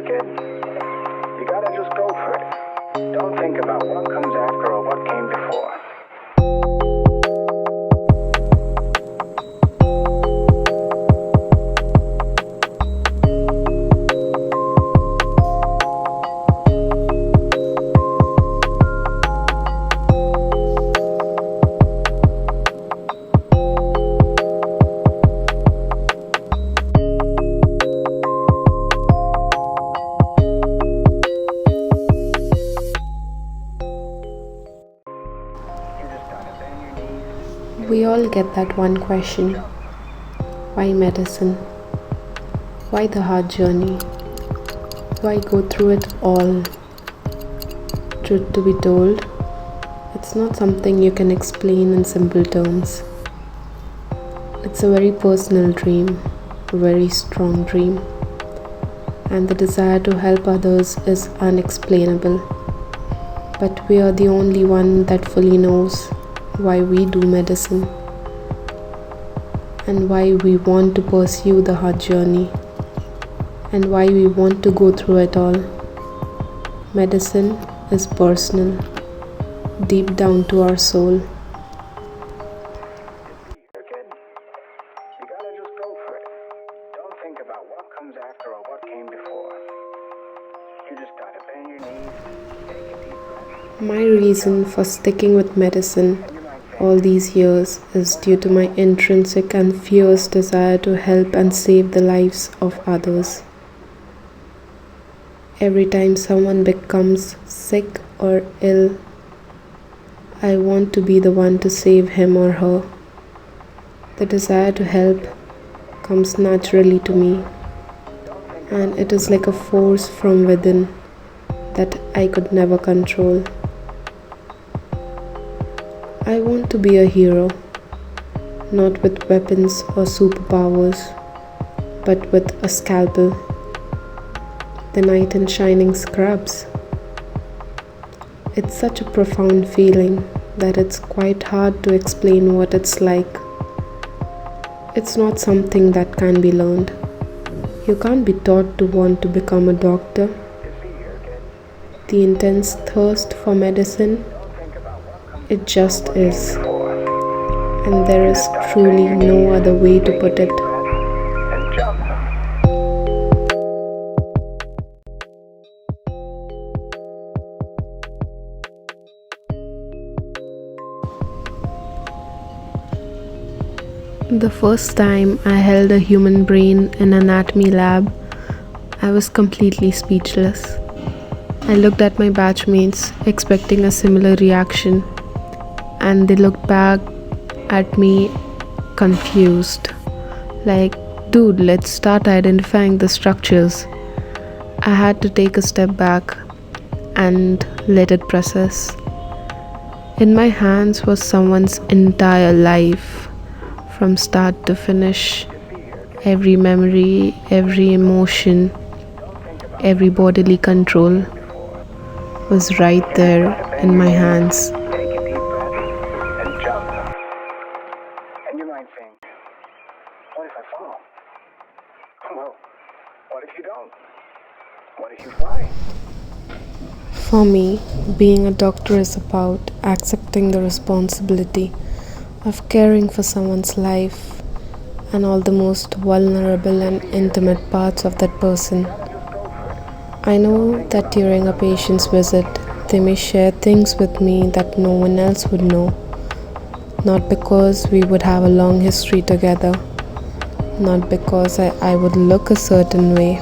kid. You gotta just go for it. Don't think about what comes after or what came before. We all get that one question. Why medicine? Why the hard journey? Why go through it all? Truth to be told, it's not something you can explain in simple terms. It's a very personal dream, a very strong dream, and the desire to help others is unexplainable. But we are the only one that fully knows why we do medicine and why we want to pursue the hard journey and why we want to go through it all. Medicine is personal, deep down to our soul. You gotta just go for it. Don't think about what comes after or what came before. You just gotta bend your knees, take a deep breath. My reason for sticking with medicine all these years is due to my intrinsic and fierce desire to help and save the lives of others. Every time someone becomes sick or ill, I want to be the one to save him or her. The desire to help comes naturally to me, and it is like a force from within that I could never control. I want to be a hero, not with weapons or superpowers, but with a scalpel, the knight in shining scrubs. It's such a profound feeling that it's quite hard to explain what it's like. It's not something that can be learned. You can't be taught to want to become a doctor. The intense thirst for medicine, it just is. And there is truly no other way to put it. And jump. The first time I held a human brain in an anatomy lab, I was completely speechless. I looked at my batchmates expecting a similar reaction, and they looked back at me confused. Like, dude, let's start identifying the structures. I had to take a step back and let it process. In my hands was someone's entire life, from start to finish. Every memory, every emotion, every bodily control was right there in my hands. Take a deep breath and jump. And you might think, what if I fall? Well, what if you don't? What if you fly? For me, being a doctor is about accepting the responsibility of caring for someone's life and all the most vulnerable and intimate parts of that person. I know that during a patient's visit, they may share things with me that no one else would know. Not because we would have a long history together, not because I would look a certain way,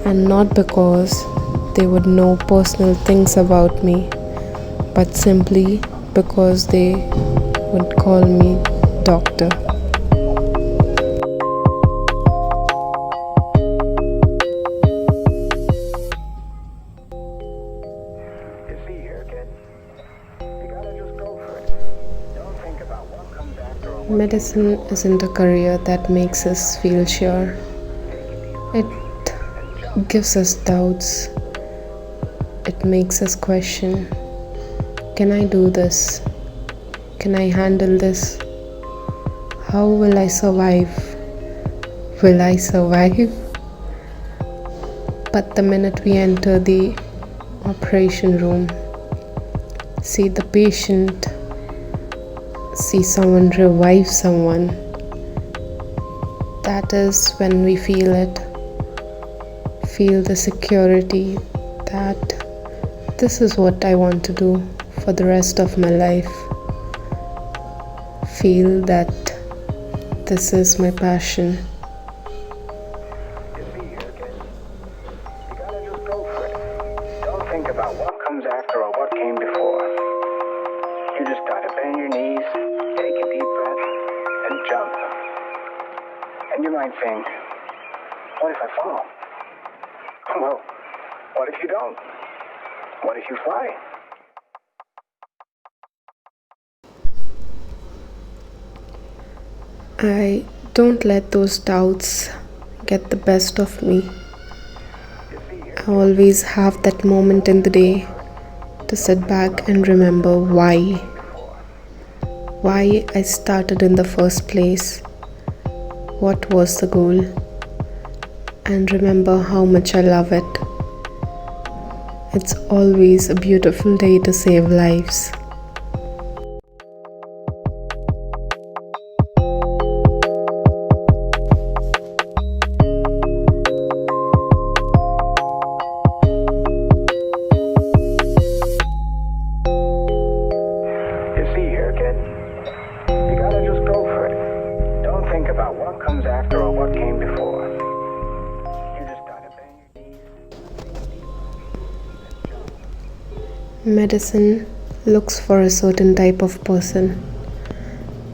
and not because they would know personal things about me, but simply because they would call me doctor. You see here, kid. You gotta just go for it. Don't think about what comes after or what Medicine isn't a career that makes us feel sure. It gives us doubts. It makes us question, can I do this? Can I handle this? How will I survive? Will I survive? But the minute we enter the operation room, see the patient, see someone revive someone, that is when we feel it. Feel the security that this is what I want to do for the rest of my life. Feel that this is my passion. You see, Jurgen, you gotta just go for it. Don't think about what comes after or what came before. You just gotta bend your knees, take a deep breath, and jump. And you might think, what if I fall? Well, what if you don't? What if you fly? I don't let those doubts get the best of me. I always have that moment in the day to sit back and remember why I started in the first place, what was the goal, and remember how much I love it. It's always a beautiful day to save lives. You see here, kid, you gotta just go for it. Don't think about what comes after or what came before. You just gotta bend your knees. Medicine looks for a certain type of person: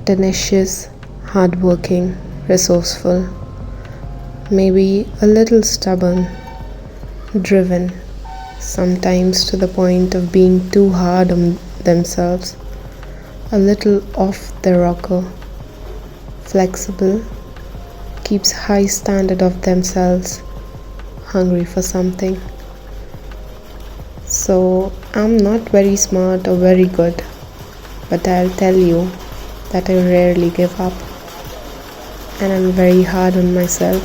tenacious, hardworking, resourceful, maybe a little stubborn, driven, sometimes to the point of being too hard on themselves, a little off the rocker, flexible, keeps high standard of themselves, hungry for something. So I'm not very smart or very good, but I'll tell you that I rarely give up, and I'm very hard on myself.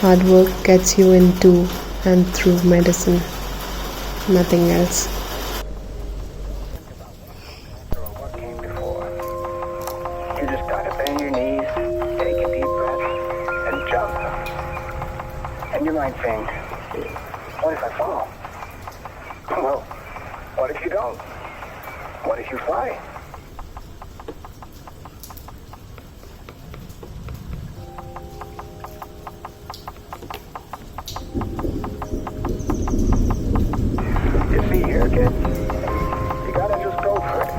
Hard work gets you into and through medicine, nothing else. Or what came before. You just gotta bend your knees, take a deep breath, and jump. And you might think, what if I fall? Well, what if you don't? What if you fly? You see here, kid, you gotta just go for it.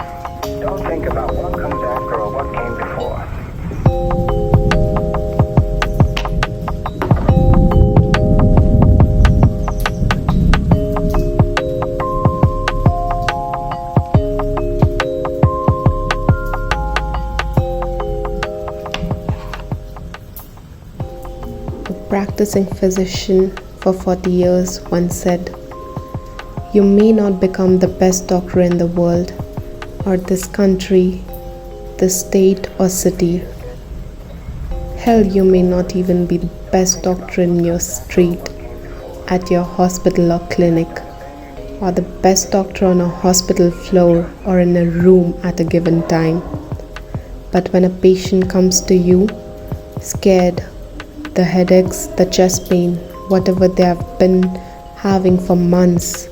Don't think about what comes after or what came before. A practicing physician for 40 years once said, "You may not become the best doctor in the world, or this country, this state or city. Hell, you may not even be the best doctor in your street, at your hospital or clinic, or the best doctor on a hospital floor or in a room at a given time. But when a patient comes to you, scared, the headaches, the chest pain, whatever they have been having for months,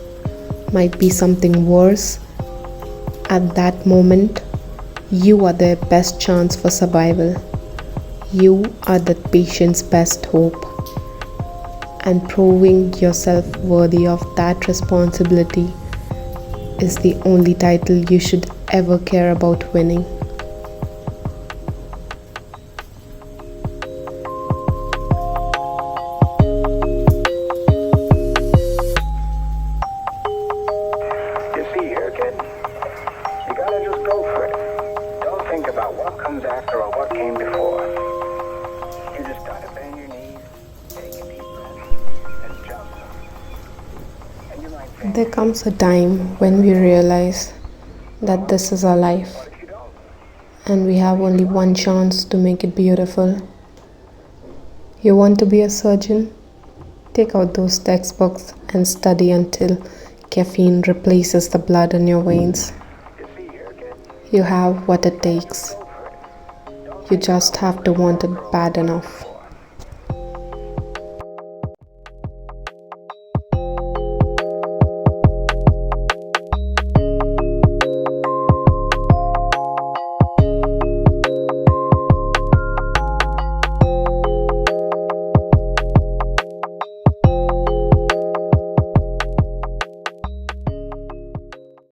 might be something worse, at that moment, you are their best chance for survival. You are the patient's best hope. And proving yourself worthy of that responsibility is the only title you should ever care about winning." You see here, kid, you gotta just go for it. Don't think about what comes after or what came before. You just gotta bend your knees, take a deep breath, and jump. And you might think, There comes a time when we realize that this is our life what if you don't? and we have only one chance to make it beautiful. You want to be a surgeon? Take out those textbooks and study until caffeine replaces the blood in your veins. You have what it takes. You just have to want it bad enough.